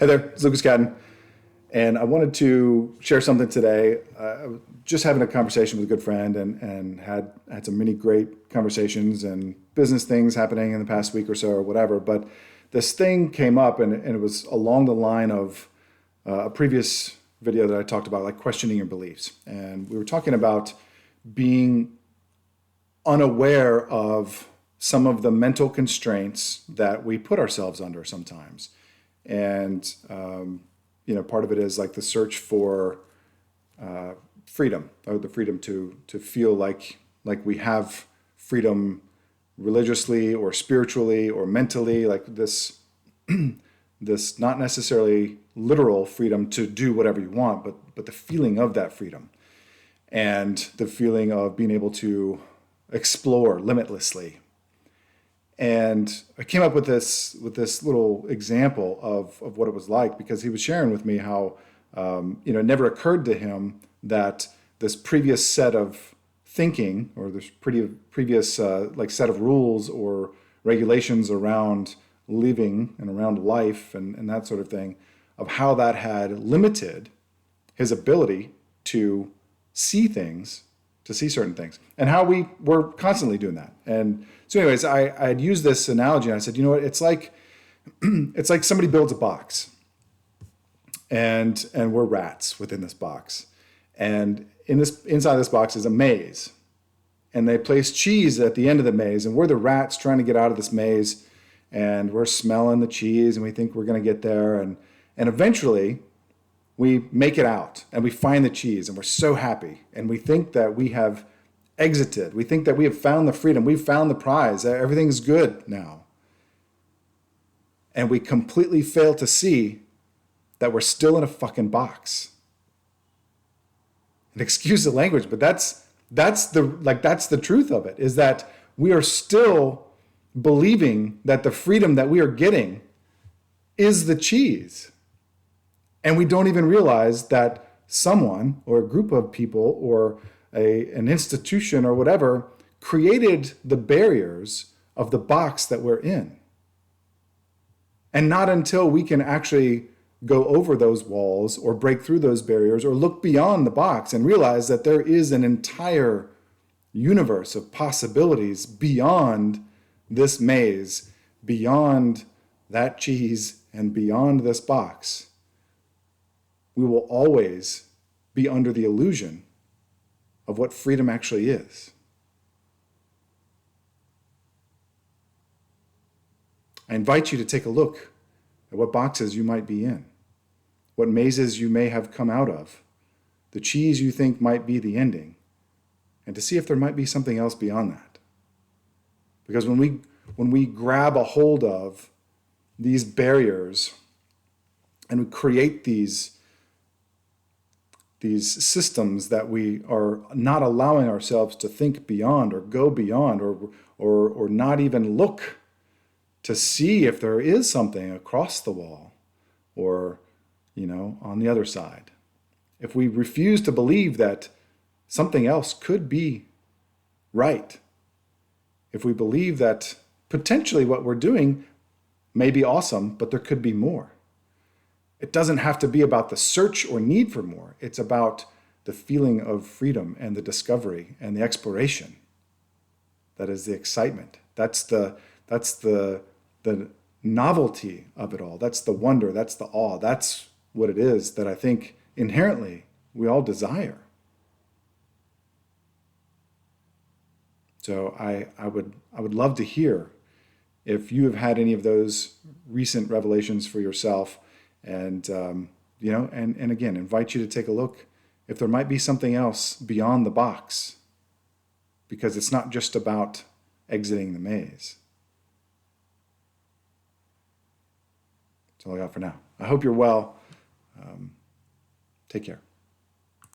Hey there, it's Lucas Cadden, and I wanted to share something today. I was just having a conversation with a good friend and had some many great conversations and business things happening in the past week or so or whatever. But this thing came up and it was along the line of a previous video that I talked about, like questioning your beliefs. And we were talking about being unaware of some of the mental constraints that we put ourselves under sometimes. And, part of it is like the search for freedom, or the freedom to feel like we have freedom religiously or spiritually or mentally, like this, this not necessarily literal freedom to do whatever you want, but the feeling of that freedom and the feeling of being able to explore limitlessly. And I came up with this little example of what it was like, because he was sharing with me how it never occurred to him that this previous set of thinking, or this previous set of rules or regulations around living and around life and that sort of thing, of how that had limited his ability to see things, to see certain things, and how we were constantly doing that. And so anyways, I had used this analogy and I said, you know what, it's like somebody builds a box and we're rats within this box. And inside this box is a maze. And they place cheese at the end of the maze, and we're the rats trying to get out of this maze, and we're smelling the cheese and we think we're going to get there, and eventually we make it out and we find the cheese and we're so happy, and we think that we have exited. We think that we have found the freedom. We've found the prize. Everything's good now. And we completely fail to see that we're still in a fucking box. And excuse the language, but that's the truth of it, is that we are still believing that the freedom that we are getting is the cheese. And we don't even realize that someone or a group of people or an institution or whatever created the barriers of the box that we're in. And not until we can actually go over those walls or break through those barriers or look beyond the box and realize that there is an entire universe of possibilities beyond this maze, beyond that cheese, and beyond this box, we will always be under the illusion of what freedom actually is. I invite you to take a look at what boxes you might be in, what mazes you may have come out of, the cheese you think might be the ending, and to see if there might be something else beyond that. Because when we grab a hold of these barriers and we create these systems that we are not allowing ourselves to think beyond or go beyond or not even look to see if there is something across the wall or, on the other side. If we refuse to believe that something else could be right, if we believe that potentially what we're doing may be awesome, but there could be more. It doesn't have to be about the search or need for more. It's about the feeling of freedom and the discovery and the exploration. That is the excitement. That's the novelty of it all. That's the wonder. That's the awe. That's what it is that I think inherently we all desire. So I would love to hear if you have had any of those recent revelations for yourself. And, and again, invite you to take a look if there might be something else beyond the box, because it's not just about exiting the maze. That's all I got for now. I hope you're well. Take care.